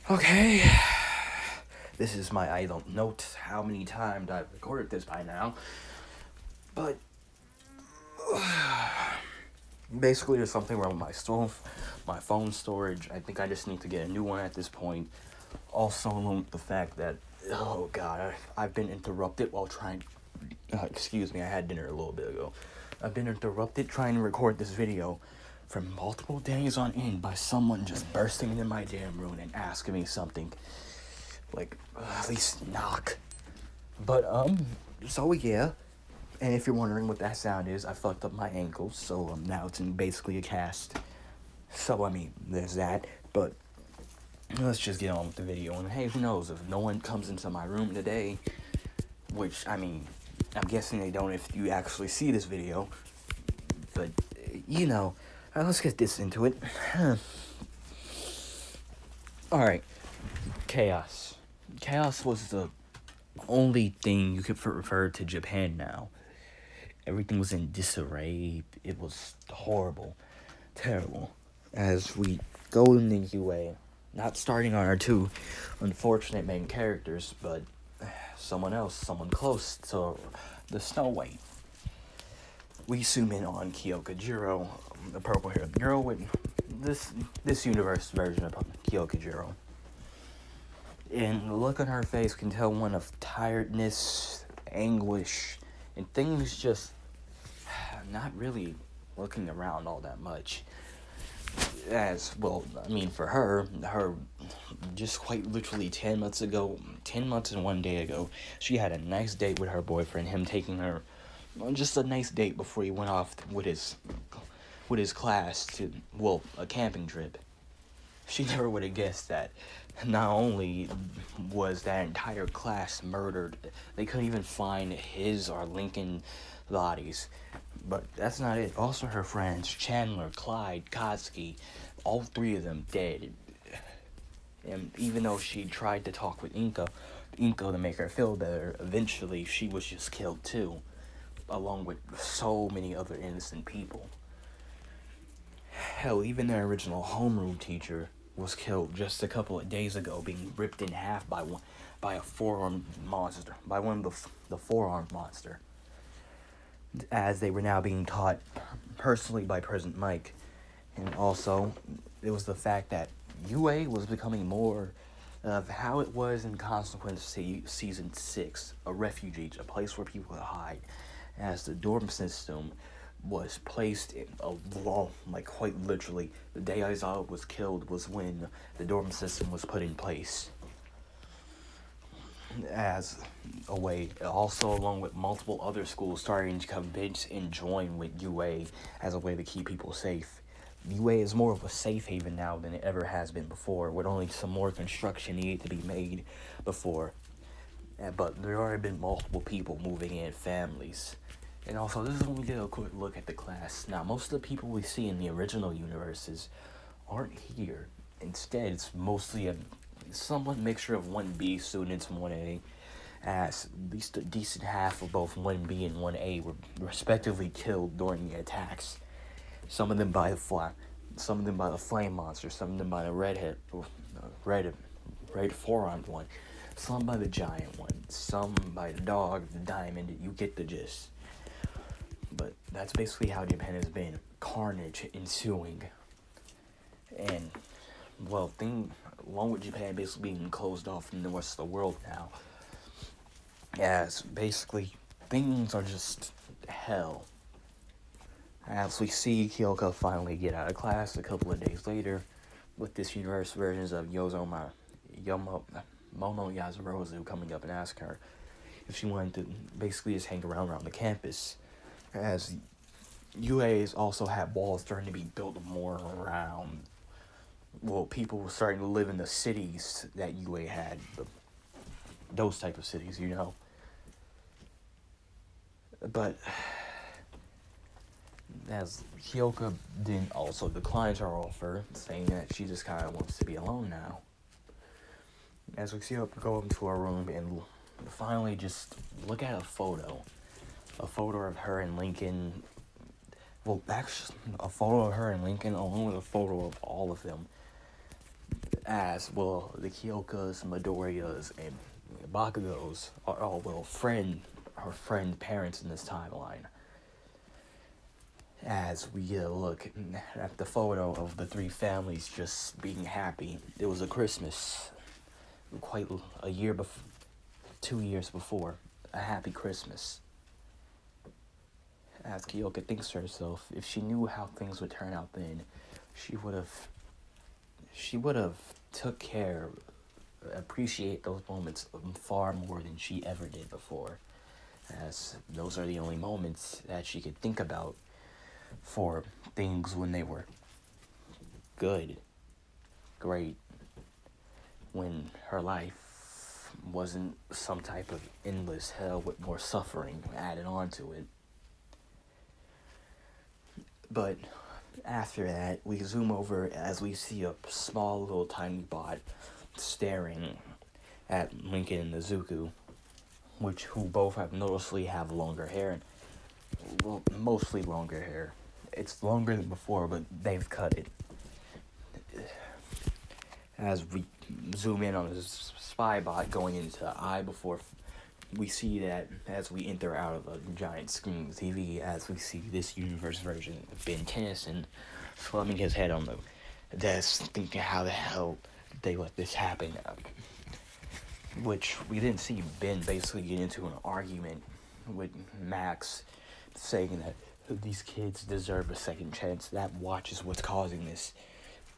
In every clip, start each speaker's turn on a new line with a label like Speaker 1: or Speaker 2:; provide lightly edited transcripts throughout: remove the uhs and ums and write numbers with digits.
Speaker 1: Okay, this is I don't know how many times I've recorded this by now, but basically there's something wrong with my phone storage. I think I just need to get a new one at this point. Also, along with the fact that, oh god, I've been interrupted while trying, excuse me, I had dinner a little bit ago. I've been interrupted trying to record this video for multiple days on end by someone just bursting into my damn room and asking me something. Like, at least knock. But, so yeah. And if you're wondering what that sound is, I fucked up my ankle, so now it's in basically a cast. So, I mean, there's that. But let's just get on with the video. And hey, who knows, if no one comes into my room today, which, I mean, I'm guessing they don't if you actually see this video. But, you know, let's get this into it. Alright, chaos. Chaos was the only thing you could refer to Japan now. Everything was in disarray. It was horrible. Terrible. As we go in the UA, not starting on our two unfortunate main characters, but someone close to the Snow White. We zoom in on Kyokujiro, the purple-haired girl with this universe version of Kyokujiro. And the look on her face can tell one of tiredness, anguish, and things just not really looking around all that much. As well, I mean, for her just quite literally 10 months and 1 day ago, she had a nice date with her boyfriend, him taking her on just a nice date before he went off with his class to, well, a camping trip. She never would have guessed that not only was that entire class murdered, they couldn't even find his or Lincoln bodies. But that's not it. Also her friends, Chandler, Clyde, Kotsky, all three of them dead. And even though she tried to talk with Inko to make her feel better, eventually she was just killed too, along with so many other innocent people. Hell, even their original homeroom teacher was killed just a couple of days ago, being ripped in half by a four-armed monster, by one of the four-armed monster, as they were now being taught personally by President Mike. And also, it was the fact that UA was becoming more of how it was in Consequence Season 6, a refuge, a place where people could hide, as the dorm system was placed in a long, like quite literally, the day Aizawa was killed was when the dorm system was put in place. As a way, also along with multiple other schools starting to convince and join with UA as a way to keep people safe. UA is more of a safe haven now than it ever has been before, with only some more construction needed to be made before. But there already been multiple people moving in, families. And also, this is when we get a quick look at the class. Now, most of the people we see in the original universes aren't here. Instead, it's mostly a somewhat mixture of 1B students and 1A, as at least a decent half of both 1B and 1A were respectively killed during the attacks. Some of them by the flame monster, some of them by the red four-armed one, some by the giant one, some by the dog, the diamond. You get the gist. But that's basically how Japan has been. Carnage ensuing. And, well, along with Japan basically being closed off from the rest of the world now, as basically things are just hell. As we see Kyoka finally get out of class a couple of days later with this universe versions of Mono Yasurozu coming up and asking her if she wanted to basically just hang around the campus. As UAs also had walls starting to be built more around, well, people were starting to live in the cities that UA had, those type of cities, you know. But as Hyoka then also declines her offer, saying that she just kind of wants to be alone now. As we see her go into her room and finally just look at a photo of her and Lincoln. Well, actually, a photo of her and Lincoln along with a photo of all of them. as well the Kyokas, Midoriyas, and Bakugos are all our friend parents in this timeline. As we get a look at the photo of the three families just being happy. It was a Christmas, quite a year before, 2 years before, a happy Christmas. As Kyoka thinks to herself, if she knew how things would turn out then, she would have took care, appreciate those moments far more than she ever did before, as those are the only moments that she could think about for things when they were good, great, when her life wasn't some type of endless hell with more suffering added on to it. But after that, we zoom over as we see a small little tiny bot staring at Lincoln and Nezuko, who both noticeably have longer hair, well, mostly longer hair. It's longer than before, but they've cut it. As we zoom in on this spy bot going into the eye before we see that as we enter out of a giant screen TV, as we see this universe version of Ben Tennyson slumming his head on the desk, thinking how the hell they let this happen. Which we didn't see Ben basically get into an argument with Max, saying that these kids deserve a second chance. That watch is what's causing this.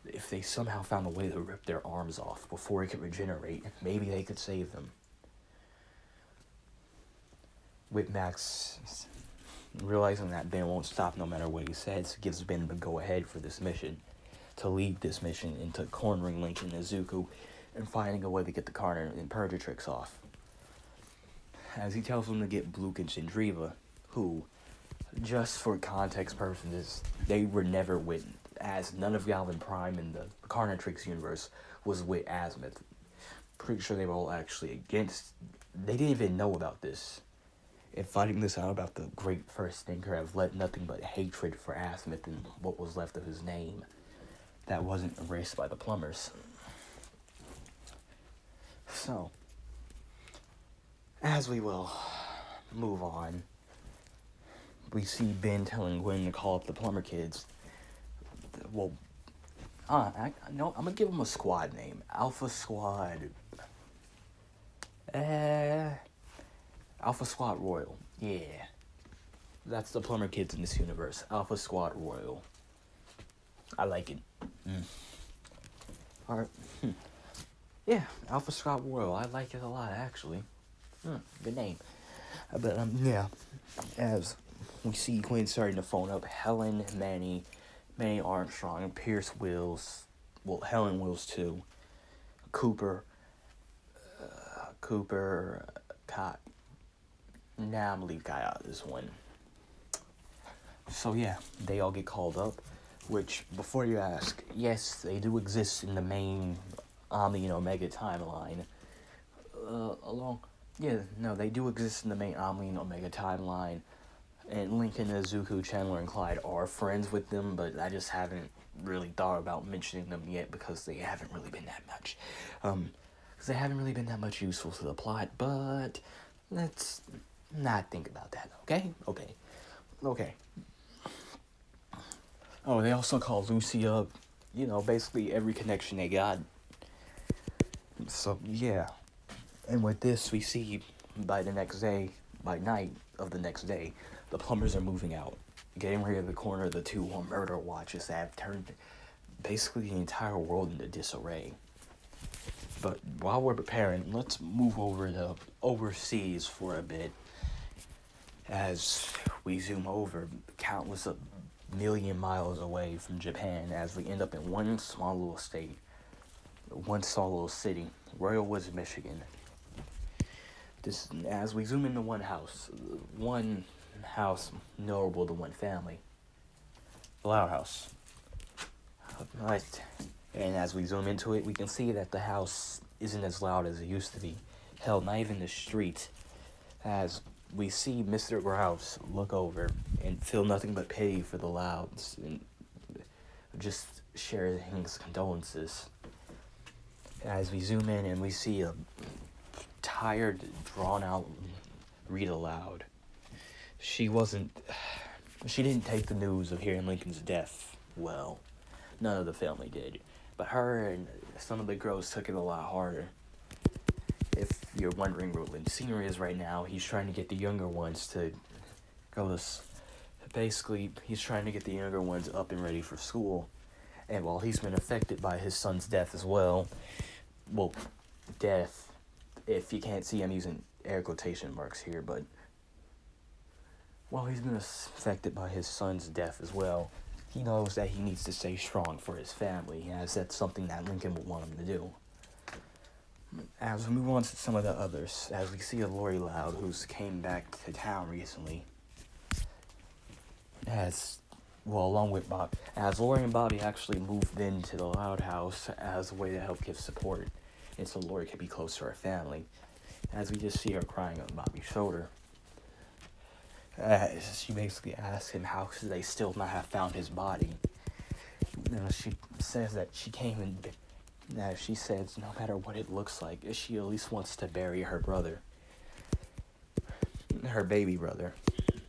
Speaker 1: If they somehow found a way to rip their arms off before it could regenerate, maybe they could save them. With Max realizing that Ben won't stop no matter what he says, gives Ben the go-ahead for this mission, to lead this mission into cornering Lincoln and Nezuko and finding a way to get the carnitrix off. As he tells them to get Blukinch and Driva, who, just for context purposes, they were never with, as none of Galvin Prime in the carnitrix universe was with Azimuth. Pretty sure they were all actually against. They didn't even know about this. And finding this out about the great first thinker have led nothing but hatred for Azimuth and what was left of his name that wasn't erased by the plumbers. So, as we will move on, we see Ben telling Gwen to call up the plumber kids. Well, I'm gonna give them a squad name. Alpha Squad. Alpha Squad Royal. Yeah. That's the plumber kids in this universe. Alpha Squad Royal. I like it. Alright. Yeah, Alpha Squad Royal. I like it a lot, actually. Good name. But, yeah. As we see Quinn starting to phone up Helen, Manny Armstrong, Pierce Wills. Well, Helen Wills, too. Cooper, Cott. Nah, I'm gonna leave Guy out of this one. So yeah, they all get called up, which, before you ask, yes, they do exist in the main Omni and Omega timeline. They do exist in the main Omni and Omega timeline, and Lincoln, Nezuko, Chandler, and Clyde are friends with them, but I just haven't really thought about mentioning them yet because they haven't really been that much. They haven't really been that much useful to the plot, but let's not think about that, okay? Okay. Oh, they also call Lucy up, basically every connection they got. So, yeah. And with this, we see by night of the next day, the plumbers are moving out, getting rid of the corner of the two murder watches that have turned basically the entire world into disarray. But while we're preparing, let's move over to overseas for a bit. As we zoom over countless a million miles away from Japan, as we end up in one small little city, Royal Woods, Michigan. As we zoom into one house notable to one family, the Loud House. Right. And as we zoom into it, we can see that the house isn't as loud as it used to be. Hell, not even the street. As we see Mr. Grouse look over and feel nothing but pity for the Louds and just share his condolences. As we zoom in and we see a tired, drawn out read aloud. She didn't take the news of hearing Lincoln's death well. None of the family did. But her and some of the girls took it a lot harder. If you're wondering where Lynn's senior is right now, he's trying to get the younger ones to go to... Basically, he's trying to get the younger ones up and ready for school. And while he's been affected by his son's death as well, death, if you can't see, I'm using air quotation marks here, but while he's been affected by his son's death as well, he knows that he needs to stay strong for his family, as that's something that Lincoln would want him to do. As we move on to some of the others, as we see a Lori Loud, who's came back to town recently, along with Bob, as Lori and Bobby actually moved into the Loud house as a way to help give support, and so Lori could be close to her family, as we just see her crying on Bobby's shoulder. She basically asks him how could they still not have found his body. She says that she says no matter what it looks like, she at least wants to bury her brother, her baby brother,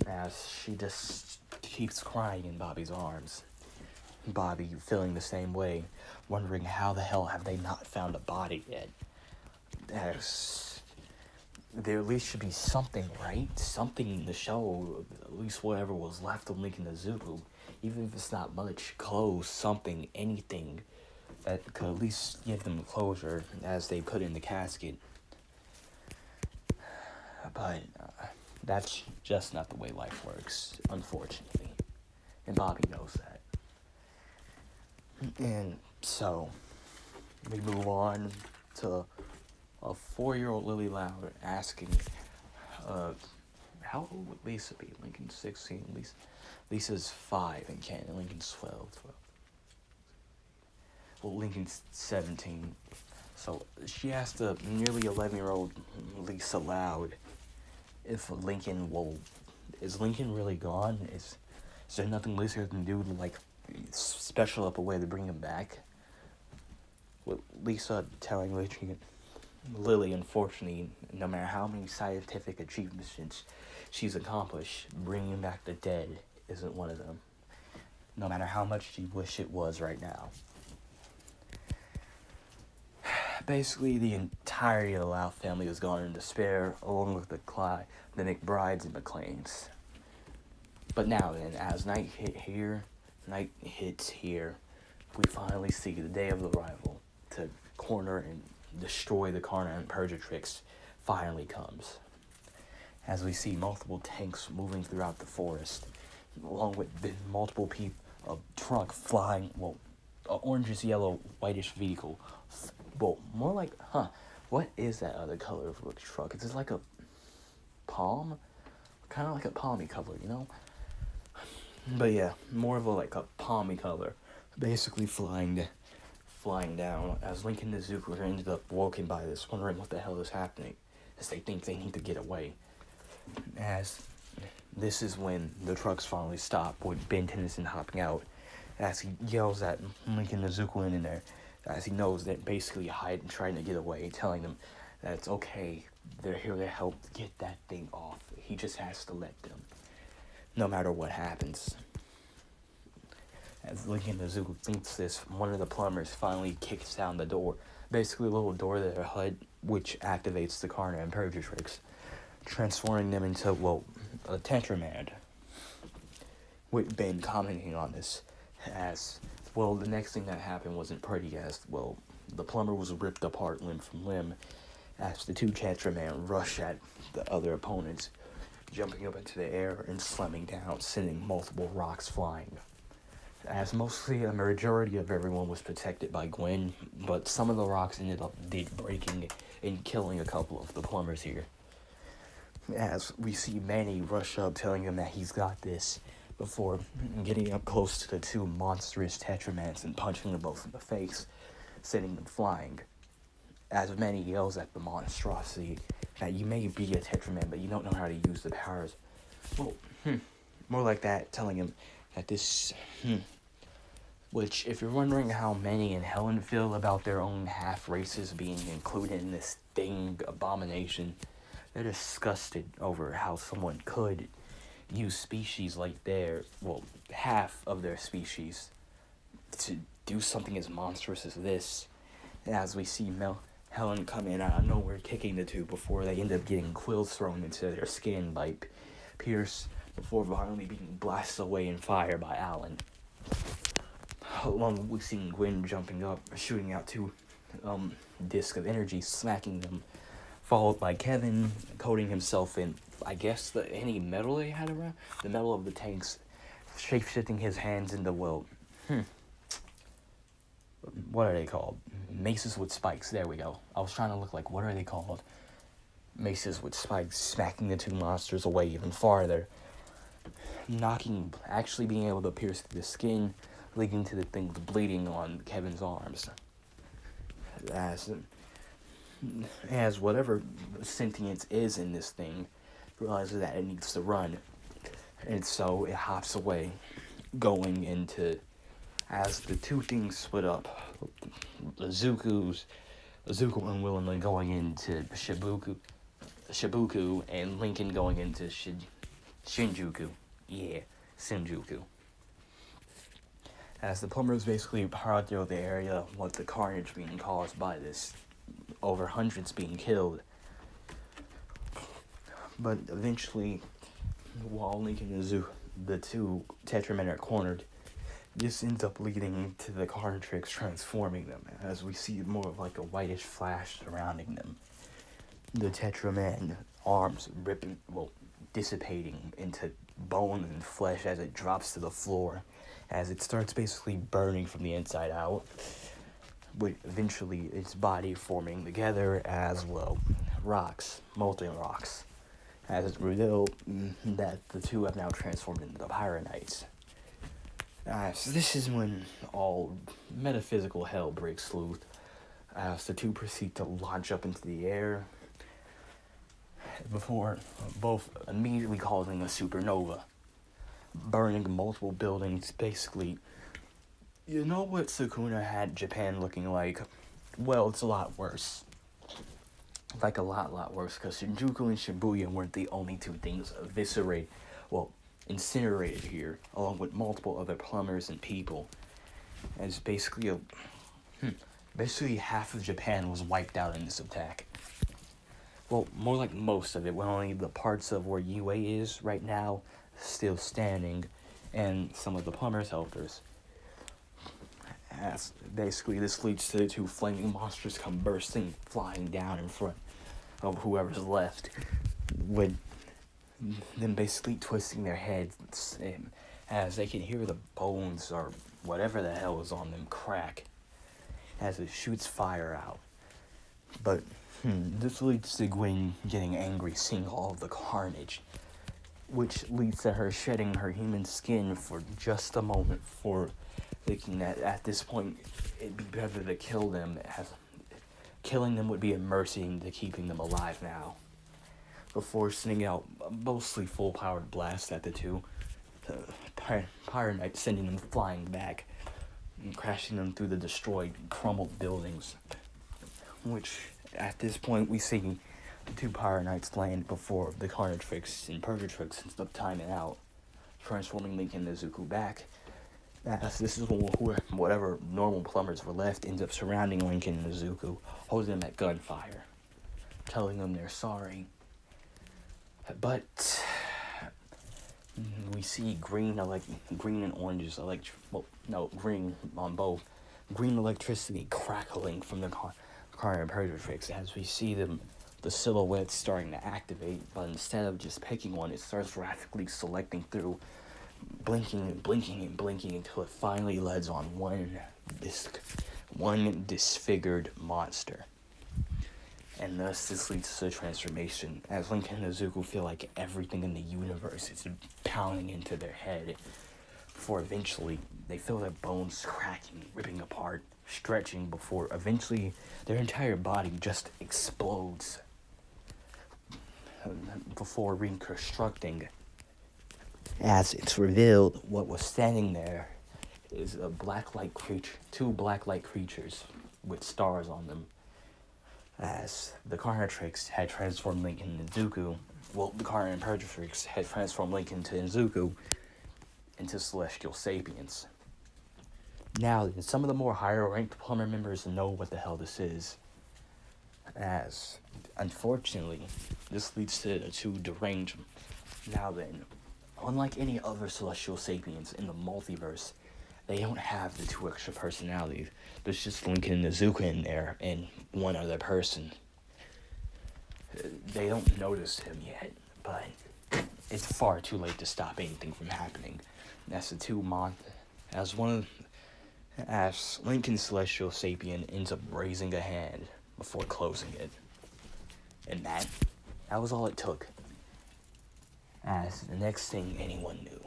Speaker 1: as she just keeps crying in Bobby's arms. Bobby feeling the same way, wondering how the hell have they not found a body yet. As there at least should be something, right? Something to show at least whatever was left of Lincoln Izuku, even if it's not much, clothes, something, anything that could at least give them closure as they put in the casket. But that's just not the way life works, unfortunately. And Bobby knows that. And so, we move on to a 4-year-old Lily Loud asking, how old would Lisa be? Lincoln's 16, Lisa's 5 in canon, Lincoln's 12. Well, Lincoln's 17. So she asked the nearly 11-year-old Lisa Loud if is Lincoln really gone? Is there nothing Lisa can do to special up a way to bring him back? With Lisa telling Lily, unfortunately, no matter how many scientific achievements she's accomplished, bringing back the dead isn't one of them. No matter how much she wish it was right now. Basically, the entirety of the Loud family has gone in despair, along with the McBrides and McLeans. But now then, as night hits here, we finally see the day of the arrival to corner and destroy the carnitrix finally comes. As we see multiple tanks moving throughout the forest, along with multiple people, a truck flying, an orangish yellow, whitish vehicle. More like, what is that other color of a truck? Is it like a palm? Kind of like a palmy color, you know? But yeah, more of a palmy color. Basically flying down, as Lincoln and Izuku ended up woken by this, wondering what the hell is happening, as they think they need to get away. As this is when the trucks finally stop, with Ben Tennyson hopping out, as he yells at Lincoln and Izuku in there, as he knows they're basically hiding, trying to get away, telling them that it's okay, they're here to help get that thing off. He just has to let them, no matter what happens. As Lincoln and Izuku thinks this, one of the plumbers finally kicks down the door, basically a little door to their HUD, which activates the Carna and Purgatrix, transforming them into, a Tetraman. With Ben commenting on this, as, the next thing that happened wasn't pretty, as, the plumber was ripped apart limb from limb, as the two Tetraman rush at the other opponents, jumping up into the air and slamming down, sending multiple rocks flying. As mostly a majority of everyone was protected by Gwen, but some of the rocks ended up breaking and killing a couple of the plumbers here. As we see Manny rush up, telling him that he's got this, before getting up close to the two monstrous Tetramans and punching them both in the face, sending them flying. As Manny yells at the monstrosity that you may be a Tetraman, but you don't know how to use the powers. More like that, telling him that this Which, if you're wondering how Manny and Helen feel about their own half races being included in this thing abomination, they're disgusted over how someone could use species like half of their species to do something as monstrous as this. As we see Helen come in out of nowhere, kicking the two before they end up getting quills thrown into their skin by Pierce, before violently being blasted away in fire by Alan. Along with seeing Gwen jumping up, shooting out two discs of energy, smacking them, followed by Kevin coating himself in, I guess, any metal they had around, the metal of the tanks, shape-shifting his hands into, what are they called? Maces with spikes. There we go. I was trying to look like, what are they called? Maces with spikes, smacking the two monsters away even farther. Actually being able to pierce the skin, leading to the things bleeding on Kevin's arms. As whatever sentience is in this thing realizes that it needs to run. And so it hops away, going into, as the two things split up, Izuku unwillingly going into Shibuku, and Lincoln going into Shinjuku. Yeah, Shinjuku. As the plumbers basically powered through the area, what the carnage being caused by this, over hundreds being killed. But eventually, while Lincoln and Izuku, the two Tetramen, are cornered, this ends up leading to the carnitrix transforming them, as we see more of like a whitish flash surrounding them. The Tetramen arms dissipating into bone and flesh as it drops to the floor, as it starts basically burning from the inside out, with eventually its body forming together as molten rocks, as it's revealed that the two have now transformed into the Pyranites. So this is when all metaphysical hell breaks loose, as the two proceed to launch up into the air, before both immediately causing a supernova, burning multiple buildings. Basically, you know what Sukuna had Japan looking like? Well, it's a lot worse. Like a lot worse, because Shinjuku and Shibuya weren't the only two things incinerated here, along with multiple other plumbers and people. As basically half of Japan was wiped out in this attack. Well, more like most of it, when only the parts of where UA is right now still standing, and some of the plumbers' helpers. As basically this leads to the two flaming monsters come bursting, flying down in front of whoever's left, with them basically twisting their heads, as they can hear the bones or whatever the hell is on them crack, as it shoots fire out. But this leads to Gwen getting angry, seeing all of the carnage, which leads to her shedding her human skin for just a moment, for thinking that at this point it'd be better to kill them, as killing them would be a mercy into keeping them alive now, before sending out a mostly full-powered blast at the two Pyranites, sending them flying back and crashing them through the destroyed, crumbled buildings. Which, at this point, we see the two Pyranites land before the Carnitrix and Purgatrix ends up timing out, transforming Lincoln and Izuku back. As this is when whatever normal plumbers were left ends up surrounding Lincoln and Izuku, holding them at gunfire, telling them they're sorry. But we see green and oranges, green on both, green electricity crackling from the car and Purgatrix, as we see the silhouettes starting to activate, but instead of just picking one, it starts rapidly selecting through, blinking until it finally leads on one disfigured monster. And thus this leads to the transformation, as Lincoln and Izuku feel like everything in the universe is pounding into their head, before eventually they feel their bones cracking, ripping apart, stretching, before eventually their entire body just explodes, before reconstructing. As it's revealed, what was standing there is a black light creature, two black light creatures with stars on them. As the carnitrix had transformed Link into Izuku, well, the carnitrix had transformed Link into Izuku into celestial sapiens. Now, some of the more higher ranked plumber members know what the hell this is. As, unfortunately, this leads to the two derangement. Now then, unlike any other celestial sapiens in the multiverse, they don't have the two extra personalities. There's just Link and Izuku in there, and one other person. They don't notice him yet, but it's far too late to stop anything from happening. That's the two as Lincoln's celestial sapien ends up raising a hand before closing it. And that was all it took. As the next thing anyone knew,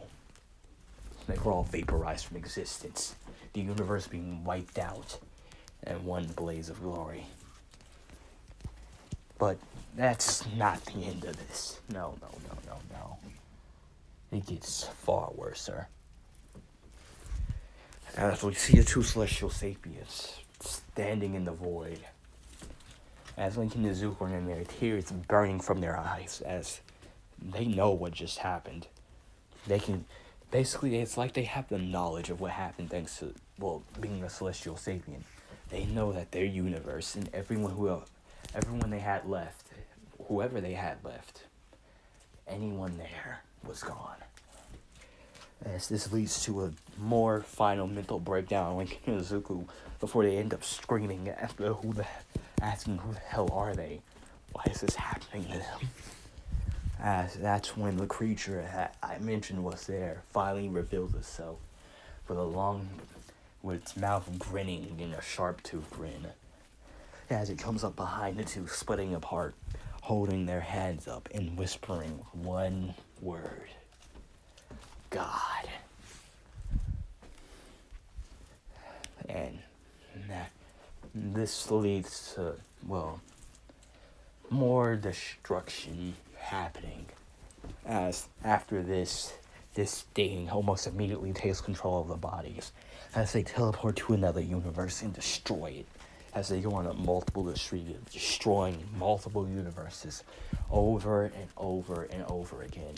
Speaker 1: they were all vaporized from existence, the universe being wiped out in one blaze of glory. But that's not the end of this. No. It gets far worse, sir. As we see the two celestial sapiens standing in the void, as Link and Izuku are in there, tears burning from their eyes, as they know what just happened. They can, basically, it's like they have the knowledge of what happened thanks to, being a celestial sapien. They know that their universe and everyone they had left, whoever they had left, anyone there was gone. As this leads to a more final mental breakdown, Link and Izuku, before they end up screaming asking who the hell are they? Why is this happening to them? As that's when the creature that I mentioned was there finally reveals itself with its mouth grinning in a sharp tooth grin. As it comes up behind the two, splitting apart, holding their hands up and whispering one word. God. And this leads to, more destruction happening. As after this thing almost immediately takes control of the bodies, as they teleport to another universe and destroy it, as they go on a multiple streak of destroying multiple universes over and over and over again.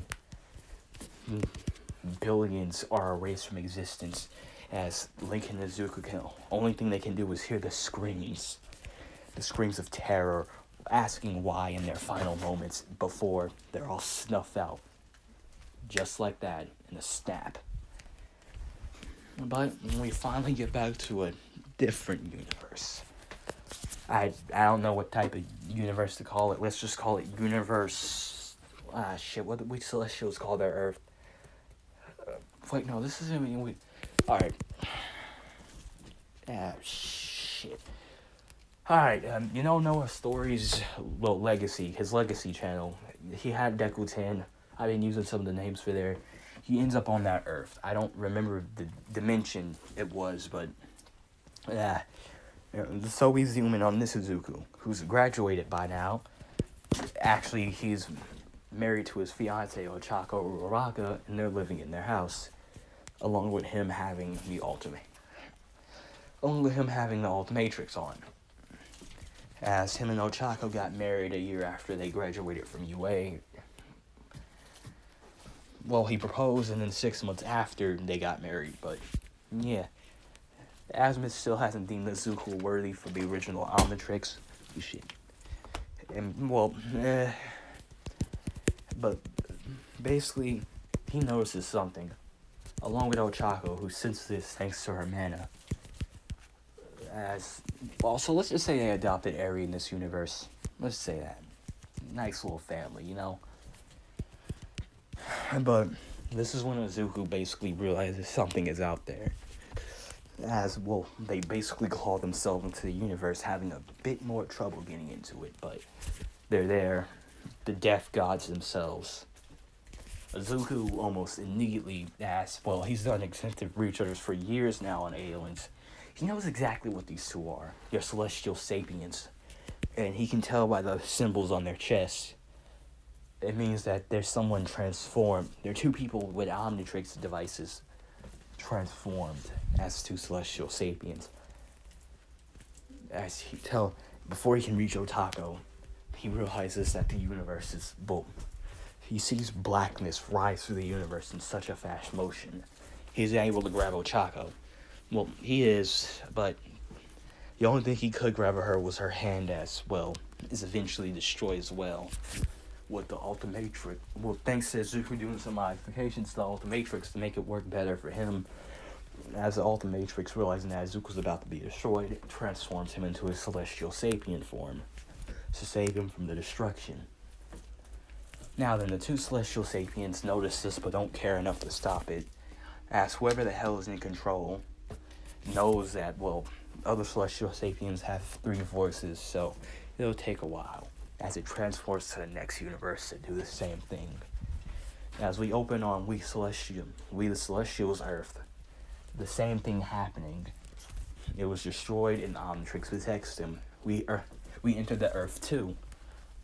Speaker 1: Billions are erased from existence, as Link and Izuku only thing they can do is hear the screams of terror, asking why in their final moments before they're all snuffed out. Just like that, in a snap. But when we finally get back to a different universe, I don't know what type of universe to call it. Let's just call it universe. What do we celestials call their Earth? Wait, no, this isn't even. Alright. Shit. Alright, Noah Story's legacy, his legacy channel. He had Deku 10. I've been using some of the names for there. He ends up on that Earth. I don't remember the dimension it was, but so we zoom in on this Izuku, who's graduated by now. Actually, he's married to his fiancée Ochako Uraraka, and they're living in their house, along with him having the Ultimatrix on. As him and Ochako got married a year after they graduated from UA. Well, he proposed, and then 6 months after they got married, but yeah. Asmith still hasn't deemed Izuku worthy for the original Omnitrix. Shit. And, but basically, he notices something, along with Ochako, who senses this thanks to her mana. So let's just say they adopted Eri in this universe. Let's say that. Nice little family, But this is when Izuku basically realizes something is out there. They basically claw themselves into the universe, having a bit more trouble getting into it, but they're there. The death gods themselves. Izuku almost immediately asks, he's done extensive research for years now on aliens. He knows exactly what these two are. They're celestial sapiens. And he can tell by the symbols on their chests. It means that there's someone transformed. There are two people with Omnitrix devices transformed as two celestial sapiens. Before he can reach Otako, he realizes that the universe is he sees blackness rise through the universe in such a fast motion. He's able to grab Ochako. Well, he is, but the only thing he could grab her was her hand as well. Is eventually destroyed as well with the Ultimatrix. Well, thanks to Zuko doing some modifications to the Ultimatrix to make it work better for him. As the Ultimatrix, realizing that Zuko's about to be destroyed, it transforms him into a celestial sapient form to save him from the destruction. Now then, the two celestial sapients notice this but don't care enough to stop it, as whoever the hell is in control knows that, well, other celestial sapiens have 3 voices, so it'll take a while as it transforms to the next universe to do the same thing. As we open on We the Celestials Earth, the same thing happening. It was destroyed and Omnitrix protects them. We enter the Earth too,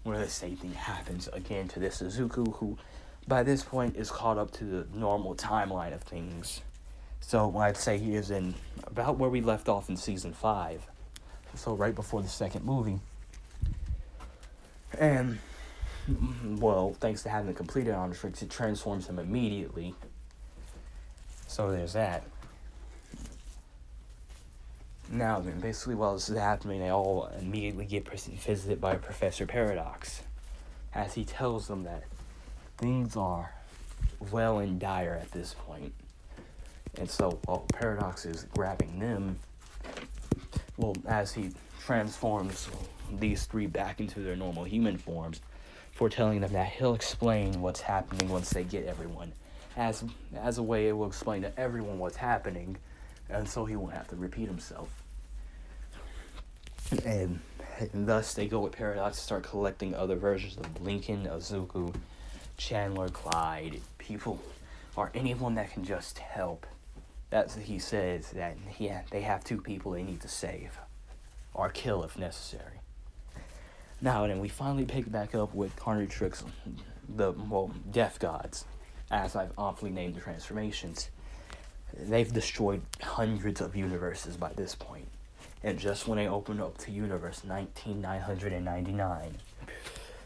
Speaker 1: where the same thing happens again to this Izuku, who by this point is caught up to the normal timeline of things. So I'd say he is in about where we left off in season 5. So right before the second movie. And, well, thanks to having completed Omnitrix, it transforms him immediately. So there's that. Now then, basically while this is happening, they all immediately get visited by Professor Paradox, as he tells them that things are well and dire at this point. And so, while Paradox is grabbing them, well, as he transforms these 3 back into their normal human forms, foretelling them that he'll explain what's happening once they get everyone. As a way, it will explain to everyone what's happening, and so he won't have to repeat himself. And thus, they go with Paradox to start collecting other versions of Lincoln, Izuku, Chandler, Clyde, people, or anyone that can just help. That's what he says, that they have 2 people they need to save, or kill if necessary. Now then, we finally pick back up with Carnitrix, Death Gods, as I've awfully named the transformations. They've destroyed hundreds of universes by this point. And just when they open up to universe 19999,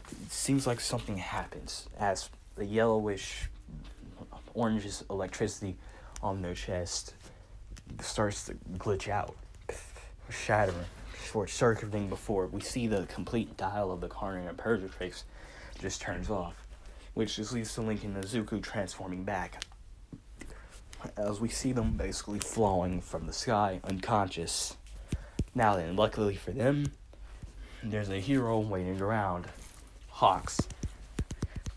Speaker 1: it seems like something happens, as the yellowish, orangish electricity on their chest starts to glitch out, shattering, short-circuiting before we see the complete dial of the Carnitrix and Purgatrix just turns off, which just leads to Link and Izuku transforming back, as we see them basically falling from the sky, unconscious. Now then, luckily for them, there's a hero waiting around, Hawks.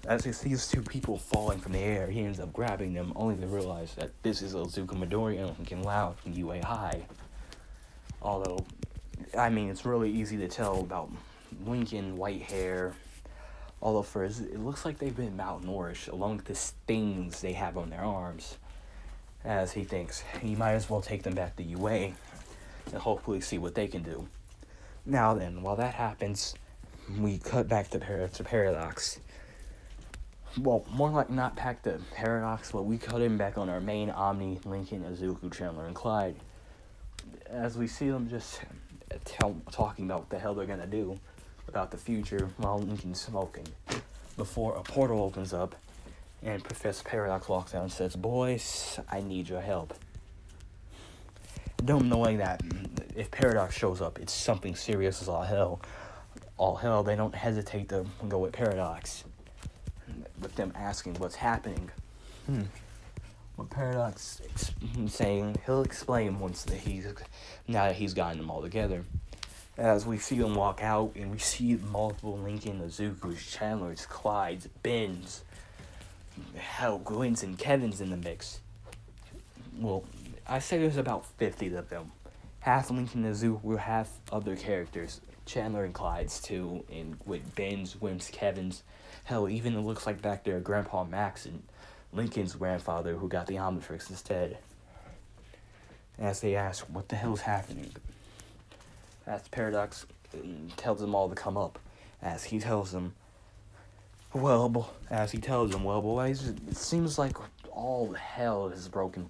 Speaker 1: As he sees 2 people falling from the air, he ends up grabbing them, only to realize that this is Izuku Midori and Lincoln Loud from UA High. Although, I mean, it's really easy to tell about Lincoln, white hair. Although it looks like they've been malnourished, along with the stings they have on their arms. As he thinks, he might as well take them back to UA and hopefully see what they can do. Now then, while that happens, we cut back to Paradox. Well, more like not back to Paradox, but we cut him back on our main Omni, Lincoln, Izuku, Chandler, and Clyde. As we see them just talking about what the hell they're gonna do about the future while Lincoln's smoking, before a portal opens up and Professor Paradox walks out and says, "Boys, I need your help." Them knowing that if Paradox shows up, it's something serious as all hell, they don't hesitate to go with Paradox. With them asking what's happening. What Paradox saying, he'll explain now that he's gotten them all together. As we see them walk out, and we see multiple Lincoln, Izuku's, Chandler's, Clyde's, Ben's, hell, Gwen's and Kevin's in the mix. Well, I say there's about 50 of them. Half Lincoln and Izuku, half other characters. Chandler and Clyde's too, and with Ben's, Gwen's, Kevin's. Hell, even it looks like back there, Grandpa Max and Lincoln's grandfather who got the Omnitrix instead. As they ask, what the hell's happening? As Paradox tells them all to come up. As he tells them, well, boys, it seems like all hell is broken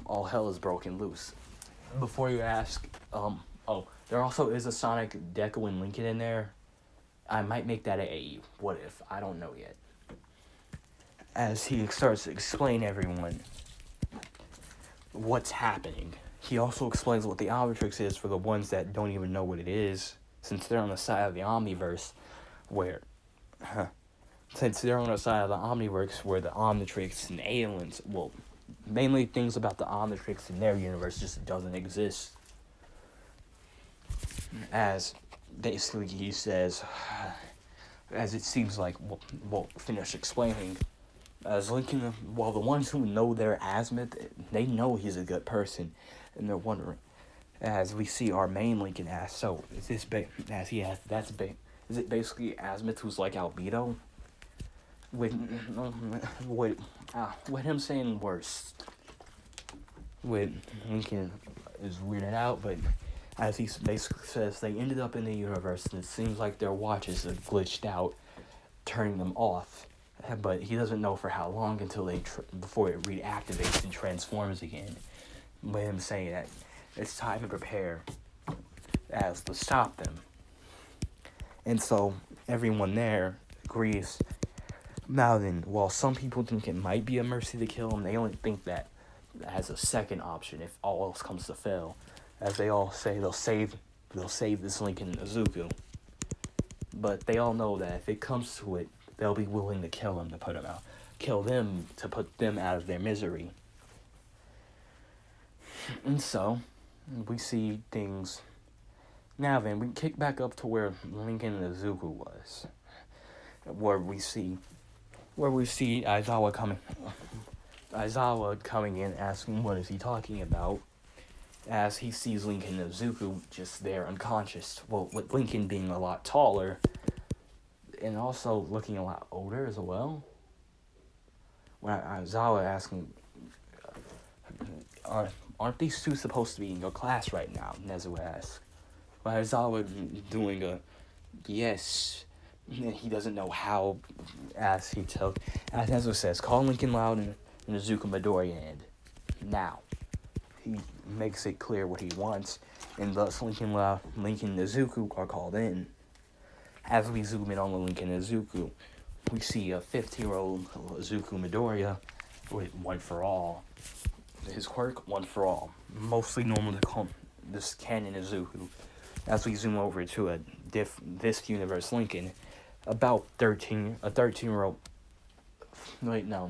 Speaker 1: all hell is broken loose. Before you ask, oh, there also is a Sonic, Deku, and Lincoln in there. I might make that a what if. I don't know yet. As he starts to explain everyone what's happening. He also explains what the Omnitrix is for the ones that don't even know what it is, since they're on the side of the Omniverse where since they're on the side of the Omniverse where the Omnitrix and aliens, well, mainly things about the Omnitrix in their universe just doesn't exist. As basically he says, as it seems like we'll finish explaining, as Lincoln, well, the ones who know their Azimuth, they know he's a good person, and they're wondering, as we see our main Lincoln ask, so is this as he asks, is it basically Azimuth who's like Albedo? With him saying worse. With Lincoln is weirded out, but as he basically says, they ended up in the universe, and it seems like their watches have glitched out, turning them off. But he doesn't know for how long until before it reactivates and transforms again. By him saying that it's time to prepare as to stop them. And so everyone there agrees. Now then, while some people think it might be a mercy to kill him, they only think that as a second option if all else comes to fail. As they all say they'll save this Lincoln Izuku. But they all know that if it comes to it, they'll be willing to kill him to put him out. Kill them to put them out of their misery. And so, we see things. Now then, we kick back up to where Lincoln and Izuku was. Where we see Aizawa coming in asking what is he talking about. As he sees Lincoln and Izuku just there unconscious. Well, with Lincoln being a lot taller. And also looking a lot older as well. When Aizawa asking, aren't these two supposed to be in your class right now? Nezu asks. But Aizawa doing a yes. He doesn't know how, as Nezu says, call Lincoln Loud and Izuku Midoriya in. Now. He makes it clear what he wants, and thus Lincoln and Izuku are called in. As we zoom in on the Lincoln and Izuku, we see a 15-year-old Izuku Midoriya with One For All. His quirk, One For All. Mostly normal to call this canon Izuku. As we zoom over to this universe Lincoln, about a 13-year-old... Wait, no.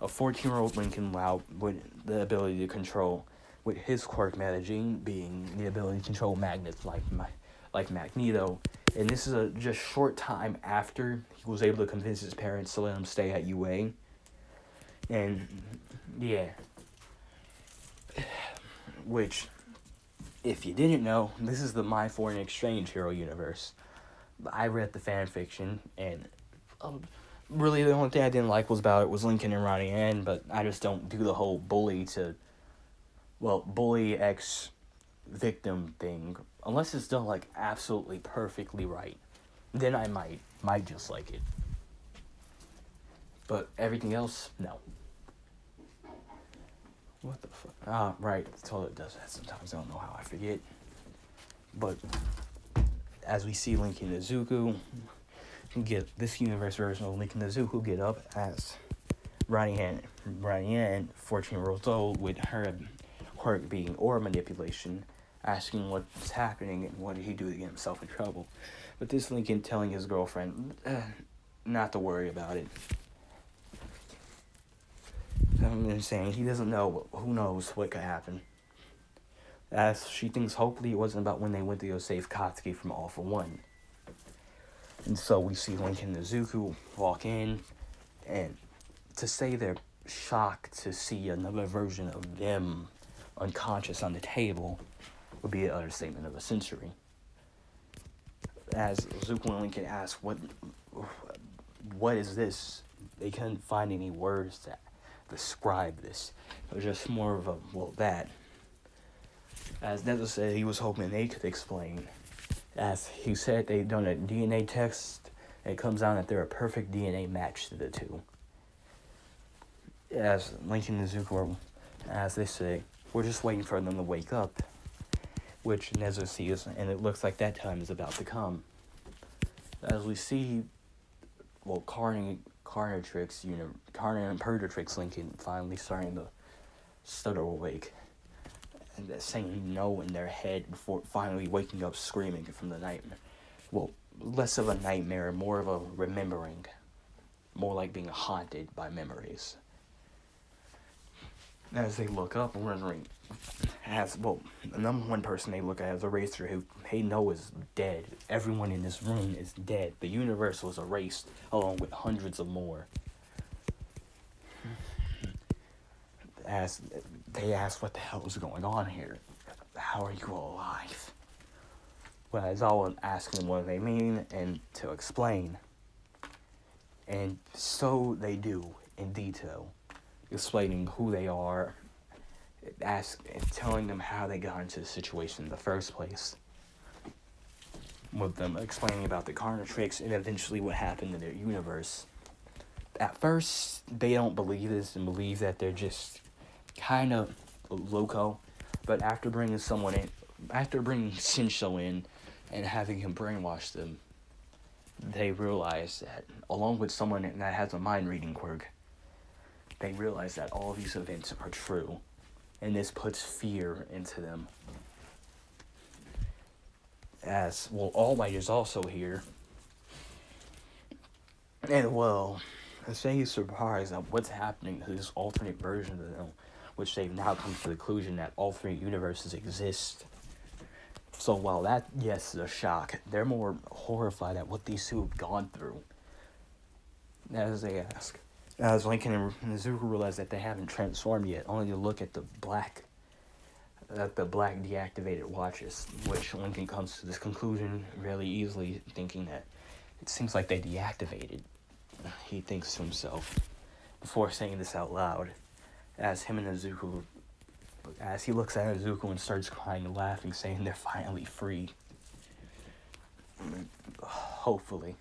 Speaker 1: A 14-year-old Lincoln Loud with the ability to control, with his quirk managing being the ability to control magnets like Magneto. And this is a just short time after he was able to convince his parents to let him stay at UA. And, yeah. Which, if you didn't know, this is the My Foreign Exchange Hero universe. I read the fanfiction, and... really, the only thing I didn't like about it was Lincoln and Ronnie Ann, but I just don't do the whole bully ex-victim thing. Unless it's done, like, absolutely perfectly right. Then I might just like it. But everything else, no. What the fuck? Ah, right, the toilet does that sometimes. I don't know how I forget. But, as we see Lincoln and Izuku... get this universe version of Lincoln and Izuku get up as Ronnie Ann, 14 years old, with her quirk being aura manipulation, asking what's happening and what did he do to get himself in trouble. But this Lincoln telling his girlfriend not to worry about it. I'm just saying, he doesn't know, who knows what could happen. As she thinks hopefully it wasn't about when they went to go save Katsuki from All For One. And so we see Lincoln and Izuku walk in, and to say they're shocked to see another version of them unconscious on the table would be an understatement of the century. As Izuku and Lincoln ask, what is this? They couldn't find any words to describe this. It was just more of that. As Nezu said, he was hoping they could explain. As he said, they've done a DNA test, and it comes out that they're a perfect DNA match to the two. As Lincoln and Izuku are As they say, we're just waiting for them to wake up, which Nezu sees, and it looks like that time is about to come. As we see, well, carnitrix, Carni and Purgatrix Lincoln finally starting to stutter awake, and saying no in their head before finally waking up screaming from the nightmare. Well, less of a nightmare, more of a remembering, more like being haunted by memories. As they look up, wondering, the number one person they look at is a racer who they know is dead. Everyone in this room is dead. The universe was erased, along with hundreds of more. As they ask what the hell is going on here, how are you alive? Well, it's all asking what they mean and to explain. And so they do in detail, explaining who they are, and telling them how they got into the situation in the first place. With them explaining about the carnitrix and eventually what happened in their universe. At first, they don't believe this and believe that they're just kind of loco. But after bringing Shinsho in and having him brainwash them, they realize that, along with someone that has a mind-reading quirk, they realize that all these events are true, and this puts fear into them. As, well, All Might is also here, and, well, they surprised at what's happening to this alternate version of them, which they've now come to the conclusion that alternate universes exist. So while that, yes, is a shock, they're more horrified at what these two have gone through. As they ask, as Lincoln and Nezuko realize that they haven't transformed yet, only to look at the black deactivated watches, which Lincoln comes to this conclusion really easily, thinking that it seems like they deactivated. He thinks to himself, before saying this out loud, as he looks at Nezuko and starts crying and laughing, saying they're finally free. Hopefully.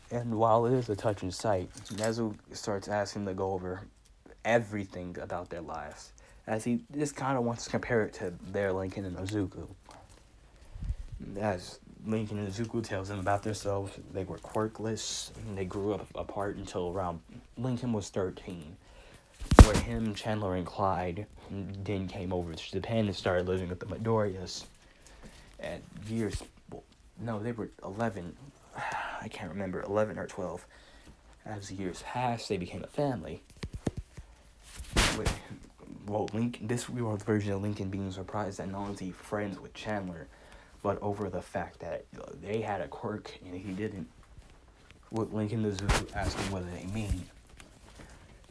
Speaker 1: And while it is a touching sight, Nezu starts asking to go over everything about their lives, as he just kind of wants to compare it to their Lincoln and Nezuko. As Lincoln and Nezuko tells them about themselves, they were quirkless, and they grew up apart until around Lincoln was 13, where him, Chandler, and Clyde then came over to Japan and started living with the Midoriyas. At years, they were 11, I can't remember, 11 or 12. As the years passed, they became a family. This was the version of Lincoln being surprised that not only is he friends with Chandler, but over the fact that they had a quirk and he didn't. With Lincoln and Nezuko asking what they mean.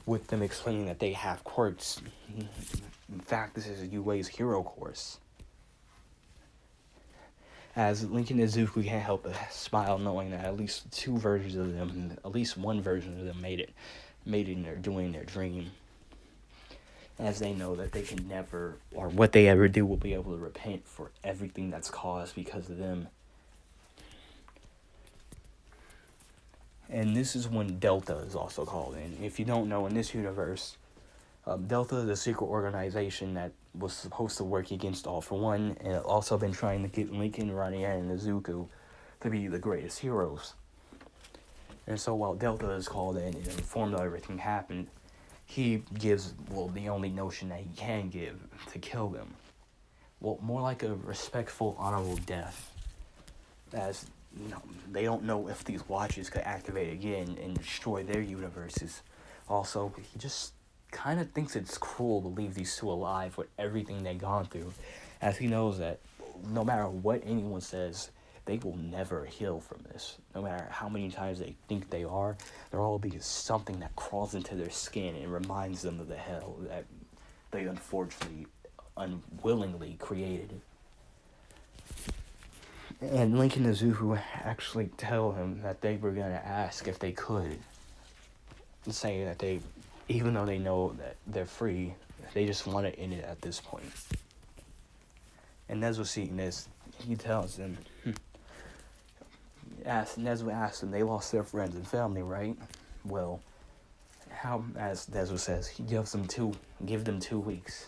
Speaker 1: With them explaining that they have quirks. In fact, this is Yui's hero course. As Lincoln and Nezuko can't help but smile, knowing that at least two versions of them, at least one version of them made it in doing their dream. As they know that they can never, or what they ever do will be able to repent for everything that's caused because of them. And this is when Delta is also called in. If you don't know, in this universe, Delta is a secret organization that was supposed to work against All For One, and also been trying to get Lincoln, Ranier, and Nezuko to be the greatest heroes. And so while Delta is called in and informed of everything happened, he gives, the only notion that he can give to kill them. More like a respectful, honorable death. As, they don't know if these watches could activate again and destroy their universes. Also, he just kind of thinks it's cruel to leave these two alive with everything they've gone through, as he knows that no matter what anyone says, they will never heal from this. No matter how many times they think they are, there will be something that crawls into their skin and reminds them of the hell that they unfortunately, unwillingly created. And Lincoln and Nezuko actually tell him that they were going to ask if they could. Say that even though they know that they're free, they just want to end it at this point. And Nezu seeing this, he tells them, Nezu asks them, they lost their friends and family, right? Well, how, as Dezu says, he give them 2 weeks.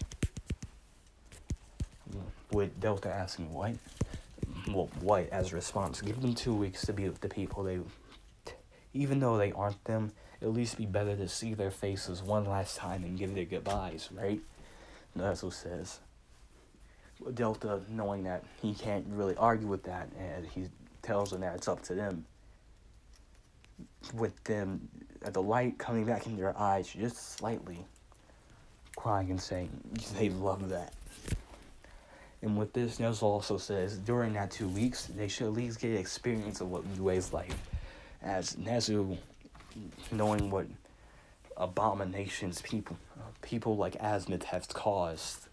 Speaker 1: With Delta asking what? Well, what as a response? Give them 2 weeks to be with the people they, even though they aren't them, at least be better to see their faces one last time and give their goodbyes, right? Dezu says. Delta, knowing that he can't really argue with that, and he tells them that it's up to them. With them, the light coming back in their eyes just slightly, crying and saying they love that. And with this, Nezu also says during that 2 weeks, they should at least get experience of what Yue's like. As Nezu, knowing what abominations people like Azimuth have caused,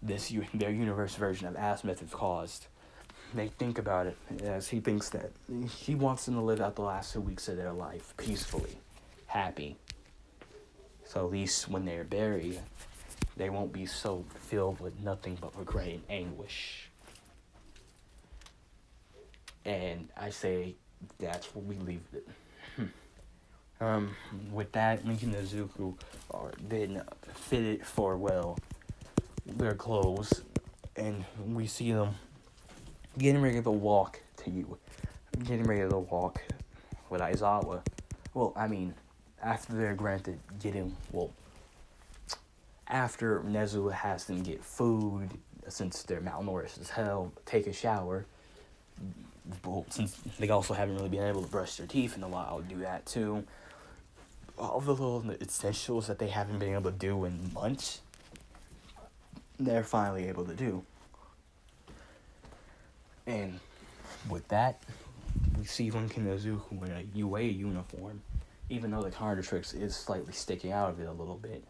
Speaker 1: their universe version of Azimuth have caused, they think about it as he thinks that he wants them to live out the last 2 weeks of their life peacefully, happy. So at least when they're buried, they won't be so filled with nothing but regret and anguish. And I say that's where we leave it. With that, Link and Nezuko are then fitted for, well, their clothes, and we see them getting ready to walk with Aizawa. Well, I mean, after they're granted after Nezu has them get food, since they're malnourished as hell, take a shower. Well, since they also haven't really been able to brush their teeth in a while, do that too. All the little essentials that they haven't been able to do in months, they're finally able to do. And with that, we see Link and Nezuko in a UA uniform, even though the carnitrix is slightly sticking out of it a little bit.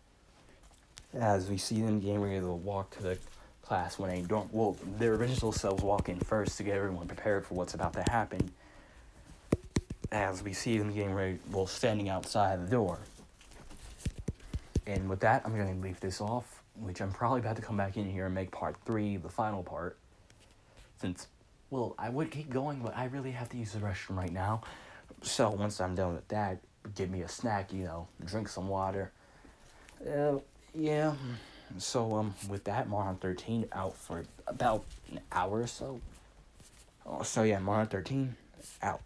Speaker 1: As we see them getting ready to walk to the class when they don't, well, their original selves walk in first to get everyone prepared for what's about to happen. As we see them getting ready, well, standing outside the door. And with that, I'm going to leave this off, which I'm probably about to come back in here and make part 3, the final part. Since, well, I would keep going, but I really have to use the restroom right now. So once I'm done with that, give me a snack, drink some water. Yeah. So, with that, Maron 13 out for about an hour or so. So yeah, Maron 13 out.